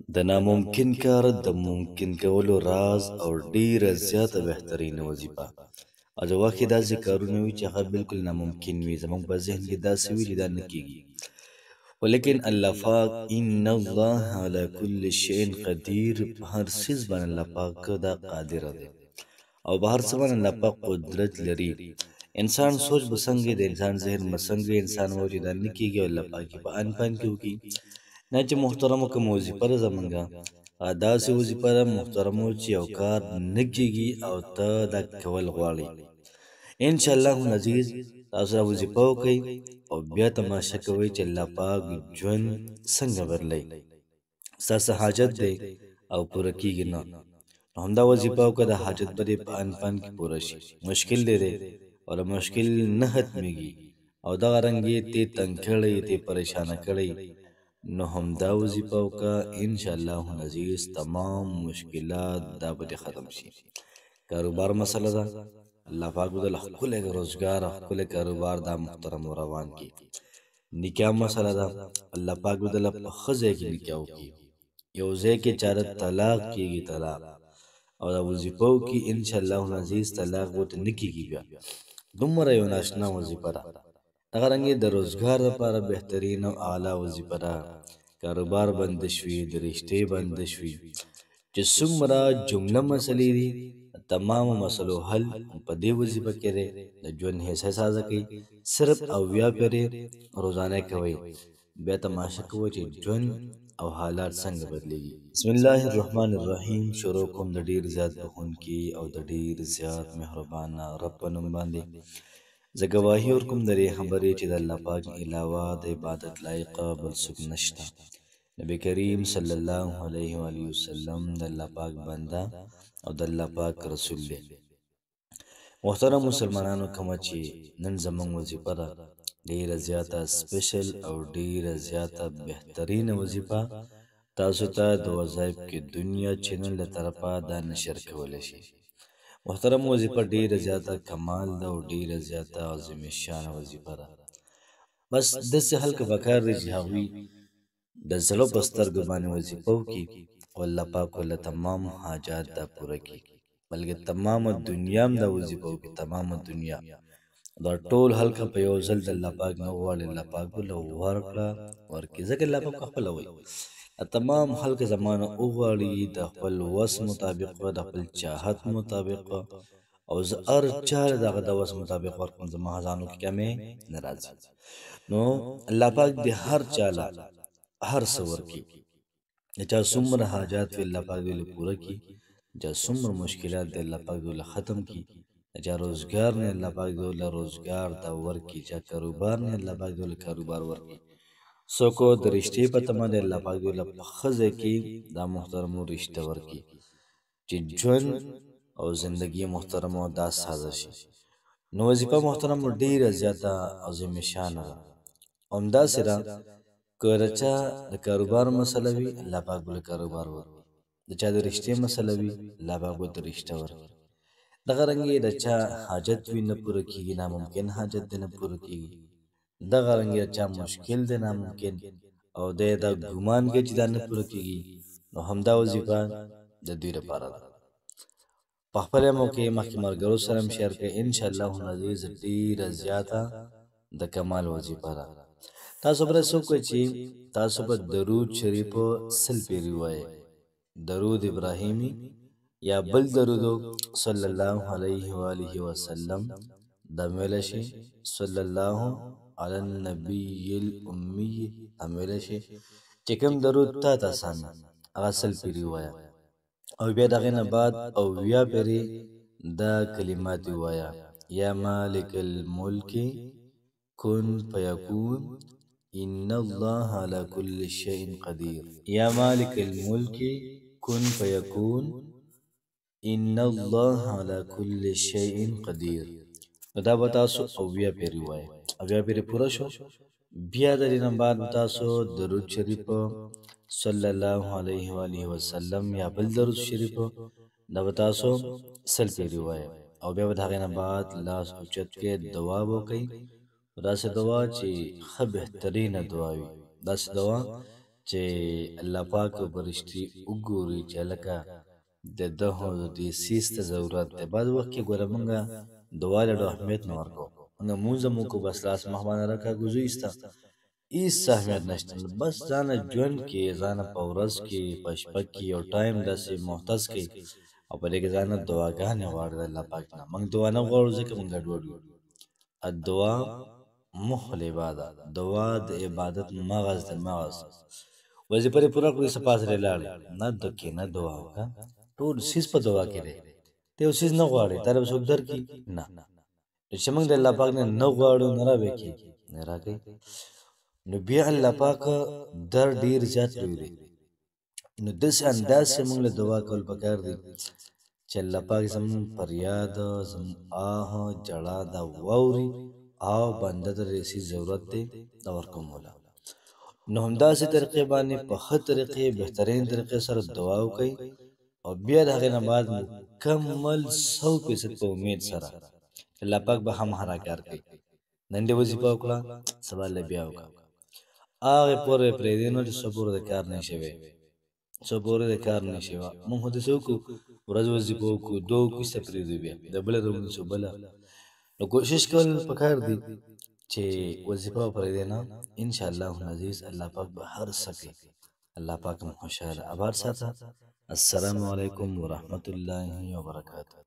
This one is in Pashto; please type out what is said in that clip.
د ناممکن کار د ممکن کولو راز او ډیره زیاته بهترینه وظیفه. او د وخت کې داسې کارونه وي چې هغه بالکل ناممکن وي، زموږ په ذهن کې داسې وي چې دا نه کیږي، ولیکن الله پاک ان الله علی کل شیء قدیر، په هر څیز باندې الله پاک دا قادر دی او په هر څه باندې الله پاک قدرت لري. انسان سوچ به څنګه، د انسان ذهن به څنګه، انسان وایي دا نه کیږي او الله پاک په ان پان کې وکړي. نه چې محترمو کوم وظیفه ده زمونږه داسې وظیفه ده محترمو چې یو کار نه کیږي او ته دا کول غواړې، انشاءالله العزیز تاسو دا وظیفه وکړئ او بیا تماشه کوئ چې الله پاک ژوند څنګه بدلوي. ستاسو حاجت دی او پوره کیږي نه، نو همدا وظیفه وکړه، د حاجت به دې په ان پان کې پوره شي. مشکل دی او مشکل نه ختمیږي او دغه رنګ یې ته تنګ کړی، ته پریشانه کړی، نو همدا وظیفه وکړه، انشاءالله العزیز تمام مشکلات دا به دې ختم شي. کاروبار مسله ده، الله پاک به د ښکلی روزګار او ښکلی کاروبار دا محترم روان کړي. نکاح مسله ده، الله پاک به د په ښه ځای کې نکاح وکړي، یو ځای کې چاره طلاق کېږي طلاق، او دا وظیفه وکړي انشاءالله العزیز طلاق ورته نه کېږي. بیا دومره یو ناشنا وظیفه ده. دغه رنګې د روزګار لپاره بهترین او اعلی وظیفه ده. کاروبار بند شوي، د رشتې بند شوي، چې څومره جمله مسلې دي تمامو مسلو حل په دې وظیفه کې دی. د ژوند حصه سازه کوي، صرف اویا پیرې روزانه کوي، بیا تماشه کوئ چې ژوند او حالات څنګه بدلیږي. بسم الله الرحمن الرحیم. شروع کوم د ډیر زیات بخونکي او د ډیر زیات مهربانه رب په نوم باندې. زه ګواهي ورکوم د دې خبرې چې د الله پاک علاوه د عبادت لایق بل څوک نشته. نبی کریم صلی الله علیه و آله وسلم د الله پاک بنده او د الله پاک رسول دی. محترم مسلمانانو، کومه چې نن زموږ وظیفه ده ډیره زیاته سپیشل او ډیره زیاته بهترینه وظیفه، تاسو ته د وظایف کې دنیا چینل له طرفه دا نشر کولی شي. محترم وظیفه ډیره زیاته کمال ده او ډیره زیاته عظیم شان وظیفه ده. بس داسې خلک پکار دي چې هغوی د زړه په سترګو باندې وظیفه وکړي او الله پاک له تمام حاجات دا پوره کړي، بلکې تمامه دنیا هم دا وظیفه وکړي. تمامه دنیا دا ټول خلک په یو ځل د الله پاک نه وغواړي، الله پاک به له ورکړه ورکړي. ځکه الله پاک خپله وایي تمام خلک زمانه وغواړي د خپل وس مطابق، د خپل چاهت مطابق، او زه هر چا دغه د وس مطابق ورکوم، زما خزانو کې کمې نه راځي. نو الله پاک د هر چا له هر څه ورکړي، د چا څومره حاجات وي الله پاک دې له پوره کړي، د چا څومره مشکلات دی الله پاک دې له ختم کړي، د چا روزګار نه الله پاک دې له روزګار دا ورکړي، چا کاروبار نه الله پاک دې له کاروبار ورکړي. څوک د رشتې په تمه دی الله پاک دې له په ښه ځای کې دا محترمو رشته ورکړي چې ژوند او زندګي محترمو دا سازه شي. نو وظیفه محترمو ډیره زیاته عظیم شانه ده. همداسې ده که د چا د کاروبار مسله وي الله پاک به له کاروبار ورکړي، د چا د رشتې مسله وي الله پاک به د رشته ورکړي. دغه رنګې د چا حاجت وي نه پوره کېږي، ناممکن حاجت دی نه پوره کېږي. دغه رنګې د چا مشکل دی ناممکن او دی دا ګمان کوي چې دا نه پوره کېږي، نو همدا وظیفه د دوی لپاره ده. په خپله موقع مخکې ملګرو سره هم شیر کړئ، انشاءالله العزیز ډېره زیاته د کمال وظیفه ده. تاسو به داسې وکړئ چې تاسو به درود شریف 100 پیرې ووایئ، درود ابراهیمي یا بل درود صلی الله علیه و آله وسلم دا ویلی شي، صلی الله علی النبی الامی دا ویلی شي. چې کوم درود تا ته اسان هغه 100 پیرې ووایه، او بیا د هغې نه بعد 80 پیرې دا کلمات ووایه: یا مالک الملک کن فیکون ان الله على كل شيء قدیر. یا مالک الملک کن فیکون ان الله على كل شيء قدیر. دا به تاسو 80 پیرې ووایئ. 80 پیرې پوره شو، بیا د دې نه بعد تاسو درود شریف صلی الله علیه و آله وسلم یا بل درود شریف دا به تاسو 100 پیرې ووایئ، او بیا به د هغې نه بعد لاس اوچت کې دعا وکئ. داسې دعا چې ښه بهترینه دعا وي، داسې دعا چې الله پاک برشتي وګوري چې لکه د دغه دې سیس ته ضرورت دی. بعض وخت کې ګوره مونږه دعا له ډېر اهمیت نه ورکوو. مونږه مونځ مو کو بس لاس مخ باندې راکاږو ایسته هېڅ اهمیت نشته. بس ځانه ژوند کې ځانه په ورځ کې په شپه کې یو ټایم داسې مختص کړئ او په دې کې ځانه دعاګانې غواړئ د الله پاک نه. مونږ دعا نه غواړو ځکه مونږ ګډوډ یو. الدعا مخ العباده، دعا د عبادت مغز د مغز. وظیفه دې پوره کړو سپاس لرې لاړې نه دکې نه دعا وکړه. ټول سیز په دعا کې دی. ته یو سیز نه غواړې تا به څوک درکړي نه. چې موږ د الله پاک نه نه غواړو نه راوې کېږي نه راکوي. نو بیا الله پاک در ډېر زیات لوی دی. نو داسې انداز چې موږ له دعا کول پکار دی چې الله پاک زموږ فریاد زموږ آه جړا دا واوري او بنده ته رسي ضرورت دی دا ورکوم مولا. نو همداسې طریقې باندې په ښه طریقې بهترین طریقې سره دعا وکړئ او بیا د هغې نه بعد مکمل 100% په امید سره الله پاک به هم هر کار کوي. نن دې وظیفه وکړه سبا له بیا وکړه هغې پورې پرېږدې نو چې څه پورې د کار نه شوی څه پورې د کار نه شوه. مونږ خو داسې وکړو ورځ وظیفه وکړو دوه وکړو ایسته پرېږدو بیا د بله ورځ بله. نو کوشش کول پکار دی چې وظیفه پرېږدې نه انشاءالله العزیز الله پاک به هر څه کوي. الله پاک مو خوشحاله آباد ساته. السلام علیکم ورحمة الله وبرکاته.